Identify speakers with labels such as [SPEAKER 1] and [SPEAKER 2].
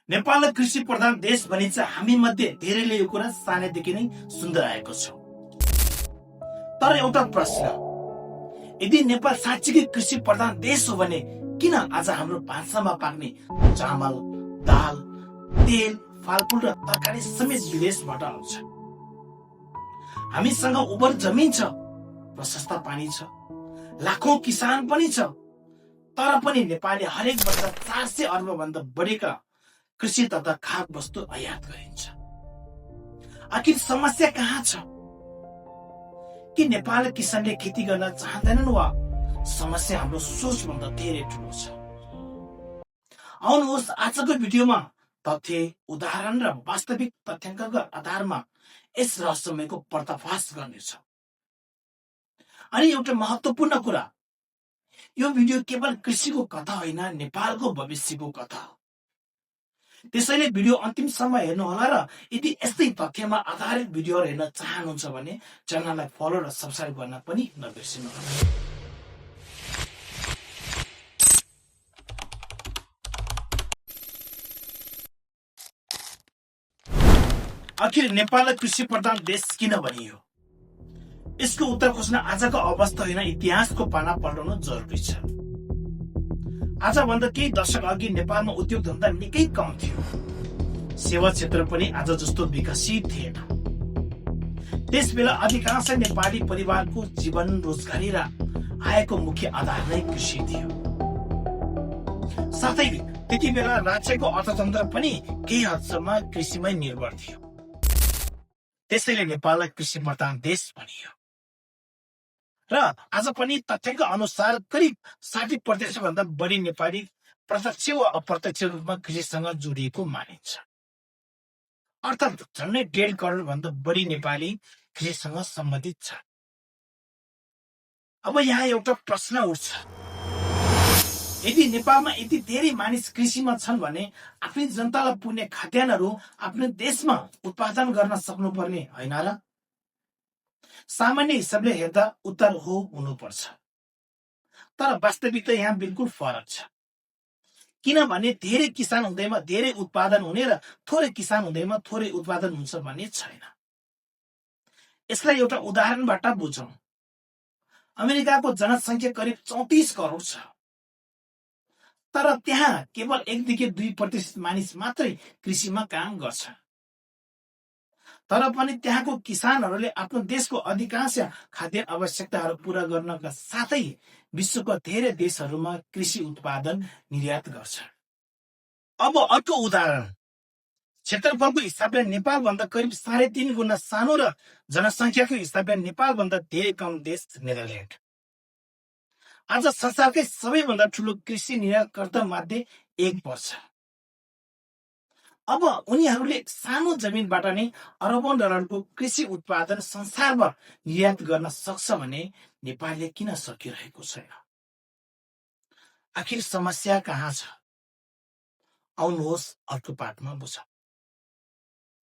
[SPEAKER 1] नेपाल कृषि प्रधान देश भनिन्छ। हामी मध्ये धेरैले यो कुरा सानैदेखि नै सुन्दै आएको छौँ। तर एउटा प्रश्न, यदि नेपाल साँच्चीकै कृषि प्रधान देश हो भने किन आज हाम्रो भान्सामा पाक्ने चामल, दाल, तेल, फलफुल र तरकारी समेत विदेशबाट आउँछ? हामीसँग उबर जमिन छ, प्रशस्त पानी छ, लाखौं किसान पनि छ, तर पनि नेपालले हरेक वर्ष 400 अर्ब भन्दा बढीका कृषि तथा खाद्य वस्तु आयात गरिन्छ। आखिर समस्या कहाँ छ? कि नेपाल किसानले खेती गर्न चाहँदैनन् वा समस्या हाम्रो सोचभन्दा धेरै ठुलो छ? आउनुहोस् आजको भिडियोमा तथ्य, उदाहरण र वास्तविक तथ्याङ्कका आधारमा यस रहस्यमयको पर्दाफास गर्नेछ। अनि एउटा महत्त्वपूर्ण कुरा, यो भिडियो केवल कृषिको कथा होइन, नेपालको भविष्यको कथा हो। त्यसैले भिडियो अन्तिमसम्म हेर्नुहोला र यदि यस्तै तथ्यमा आधारित भिडियोहरू हेर्न चाहनुहुन्छ भने च्यानललाई फलो र सब्स्क्राइब गर्न पनि नबिर्सिनुहोला। आखिर नेपाललाई कृषि प्रधान देश किन भनियो? यसको उत्तर खोज्न आजको अवस्था होइन, इतिहासको पाना पल्टाउनु जरुरी छ। आजभन्दा केही दशक अघि नेपालमा उद्योग धन्दा निकै कम थियो। सेवा क्षेत्र पनि आज जस्तो विकसित थिएन। त्यसबेला अधिकांश नेपाली परिवारको जीवन, रोजगारी र आयको मुख्य आधार नै कृषि थियो। साथै त्यति बेला राज्यको अर्थतन्त्र पनि केही हदसम्म कृषिमै निर्भर थियो। त्यसैले नेपाललाई कृषि प्रधान देश भनियो। र आज पनि तथ्यका अनुसार करिब 60% भन्दा बढी नेपाली प्रत्यक्ष वा अप्रत्यक्ष रूपमा कृषिसँग जोडिएको मानिन्छ। अर्थात् झन्डै 1.5 करोड भन्दा बढी नेपाली कृषिसँग सम्बन्धित छ। अब यहाँ एउटा प्रश्न उठ्छ, यदि नेपालमा यति धेरै मानिस कृषिमा छन् भने आफ्नै जनतालाई पुग्ने खाद्यान्नहरू आफ्नै देशमा उत्पादन गर्न सक्नुपर्ने होइन र? सामान्य हिसाबले हेर्दा उत्तर हो, हुनुपर्छ। तर वास्तविकता यहाँ बिल्कुल फरक छ। किनभने धेरै किसान हुँदैमा धेरै उत्पादन हुने र थोरै किसान हुँदैमा थोरै उत्पादन हुन्छ भन्ने छैन। यसलाई एउटा उदाहरणबाट बुझौँ। अमेरिकाको जनसङ्ख्या करिब 34 करोड छ, तर त्यहाँ केवल 1 देखि 2% मानिस मात्रै कृषिमा काम गर्छ। तर पनि त्यहाँको किसानहरूले आफ्नो देशको अधिकांश खाद्य आवश्यकताहरू पूरा गर्नका साथै विश्वका धेरै देशहरूमा कृषि उत्पादन निर्यात गर्छ। अब अर्को उदाहरण, क्षेत्रफलको हिसाबले नेपालभन्दा करिब 3.5 गुणा सानो र जनसङ्ख्याको हिसाबले नेपालभन्दा धेरै कम देश नेदरल्यान्ड आज संसारकै सबैभन्दा ठुलो कृषि निर्यातकर्ता मध्ये एक पर्छ। अब उनीहरूले सानो जमिनबाट नै अरबौं डलरको कृषि उत्पादन संसारमा निर्यात गर्न सक्छ भने नेपालले किन सकिरहेको छैन? आखिर समस्या कहाँ छ? आउनुहोस् अर्को पाठमा बुझौँ।